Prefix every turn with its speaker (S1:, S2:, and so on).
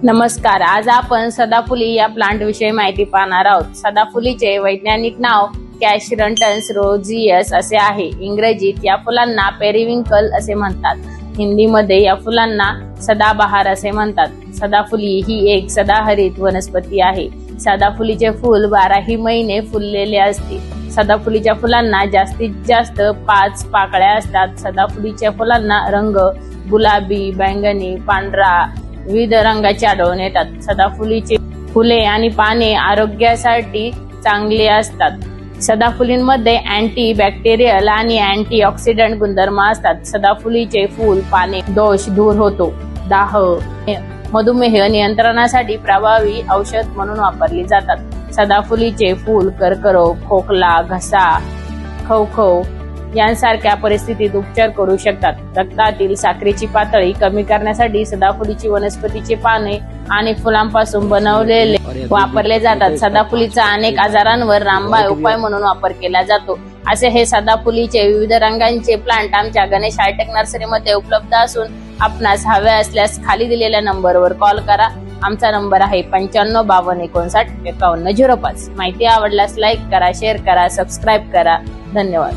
S1: नमस्कार, आज आपण सदाफुली या प्लांट विषयी माहिती पाहणार आहोत। सदाफुलीचे वैज्ञानिक नाव कॅशरंटन्स रोझियस असे आहे। इंग्रजीत या फुलांना पेरिविंकल असे म्हणतात। हिंदीमध्ये या फुलांना सदाबहार असे म्हणतात। सदाफुली ही एक सदाहरित वनस्पती आहे। सदाफुलीचे फूल 12ही महिने फुललेले असते। सदाफुलीच्या फुलांना जास्तीत जास्त 5 पाकळ्या असतात। सदाफुलीच्या फुलांना रंग गुलाबी, बैंगनी, पांढरा विविध रंगाचे आढळून येतात। सदाफुलीचे फुले आणि पाने आरोग्यासाठी चांगले असतात। सदाफुलींमध्ये अँटी बॅक्टेरियल आणि अँटीऑक्सिडंट गुणधर्म असतात। सदाफुलीचे फूल पाने दोष दूर होतो। दाह मधुमेह नियंत्रणासाठी प्रभावी औषध म्हणून वापरले जातात। सदाफुलीचे फूल कर्करोग, खोकला, घसा, खवखव यांसारख्या परिस्थितीत उपचार करू शकतात। रक्तातील साखरेची पातळी कमी करण्यासाठी सदाफुलीची वनस्पतीचे पाने आणि फुलांपासून बनवलेले वापरले जातात। सदाफुलीचा अनेक आजारांवर रामबाण उपाय म्हणून वापर केला जातो। असे हे सदाफुलीचे विविध रंगांचे प्लांट आमच्या गणेश हायटेक नर्सरीमध्ये उपलब्ध असून आपणास हवे असल्यास खाली दिलेल्या नंबरवर कॉल करा। आमचा नंबर आहे 9552595105। माहिती आवडल्यास लाईक करा, शेअर करा, सबस्क्राईब करा। धन्यवाद।